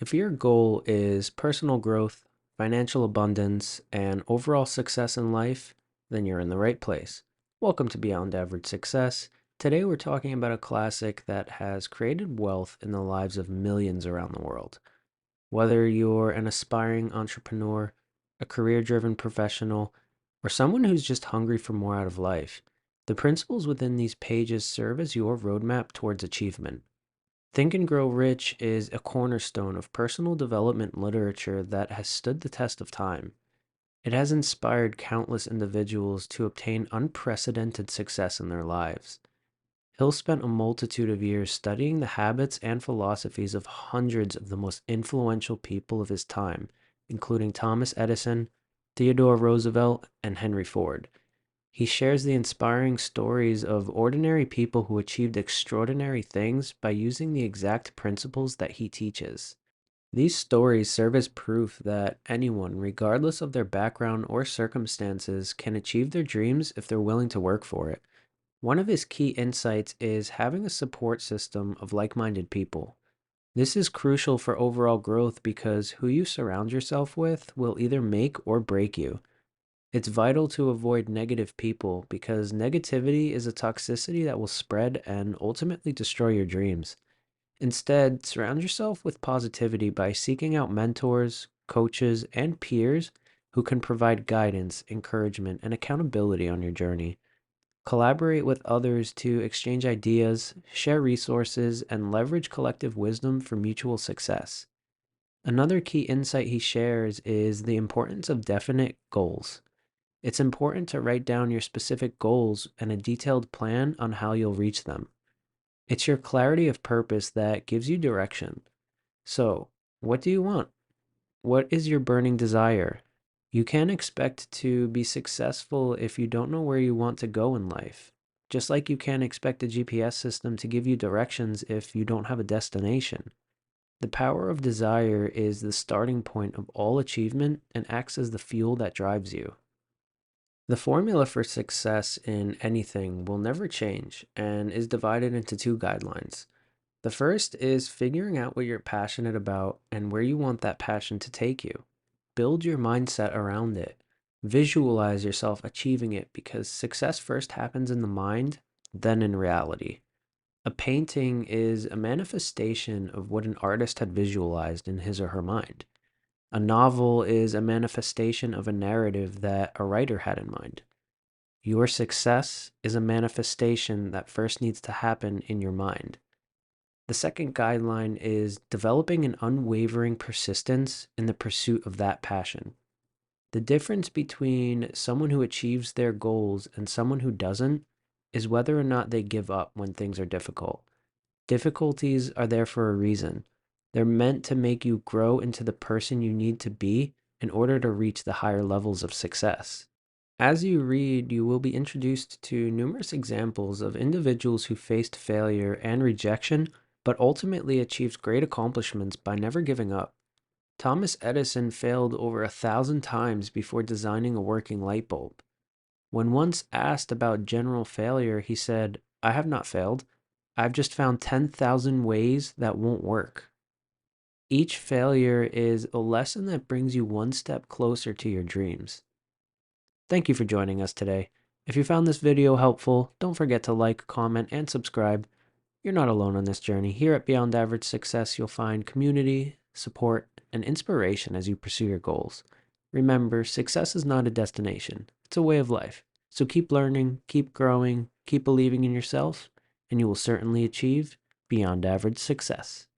If your goal is personal growth, financial abundance, and overall success in life, then you're in the right place. Welcome to Beyond Average Success. Today we're talking about a classic that has created wealth in the lives of millions around the world. Whether you're an aspiring entrepreneur, a career-driven professional, or someone who's just hungry for more out of life, the principles within these pages serve as your roadmap towards achievement. Think and Grow Rich is a cornerstone of personal development literature that has stood the test of time. It has inspired countless individuals to obtain unprecedented success in their lives. Hill spent a multitude of years studying the habits and philosophies of hundreds of the most influential people of his time, including Thomas Edison, Theodore Roosevelt, and Henry Ford. He shares the inspiring stories of ordinary people who achieved extraordinary things by using the exact principles that he teaches. These stories serve as proof that anyone, regardless of their background or circumstances, can achieve their dreams if they're willing to work for it. One of his key insights is having a support system of like minded people. This is crucial for overall growth because who you surround yourself with will either make or break you. It's vital to avoid negative people because negativity is a toxicity that will spread and ultimately destroy your dreams. Instead, surround yourself with positivity by seeking out mentors, coaches, and peers who can provide guidance, encouragement, and accountability on your journey. Collaborate with others to exchange ideas, share resources, and leverage collective wisdom for mutual success. Another key insight he shares is the importance of definite goals. It's important to write down your specific goals and a detailed plan on how you'll reach them. It's your clarity of purpose that gives you direction. So, what do you want? What is your burning desire? You can't expect to be successful if you don't know where you want to go in life. Just like you can't expect a GPS system to give you directions if you don't have a destination. The power of desire is the starting point of all achievement and acts as the fuel that drives you. The formula for success in anything will never change and is divided into two guidelines. The first is figuring out what you're passionate about and where you want that passion to take you. Build your mindset around it. Visualize yourself achieving it because success first happens in the mind, then in reality. A painting is a manifestation of what an artist had visualized in his or her mind. A novel is a manifestation of a narrative that a writer had in mind. Your success is a manifestation that first needs to happen in your mind. The second guideline is developing an unwavering persistence in the pursuit of that passion. The difference between someone who achieves their goals and someone who doesn't is whether or not they give up when things are difficult. Difficulties are there for a reason. They're meant to make you grow into the person you need to be in order to reach the higher levels of success. As you read, you will be introduced to numerous examples of individuals who faced failure and rejection, but ultimately achieved great accomplishments by never giving up. Thomas Edison failed over 1,000 times before designing a working light bulb. When once asked about general failure, he said, "I have not failed. I've just found 10,000 ways that won't work." Each failure is a lesson that brings you one step closer to your dreams. Thank you for joining us today. If you found this video helpful, don't forget to like, comment, and subscribe. You're not alone on this journey. Here at Beyond Average Success, you'll find community, support, and inspiration as you pursue your goals. Remember, success is not a destination, it's a way of life. So keep learning, keep growing, keep believing in yourself, and you will certainly achieve beyond average success.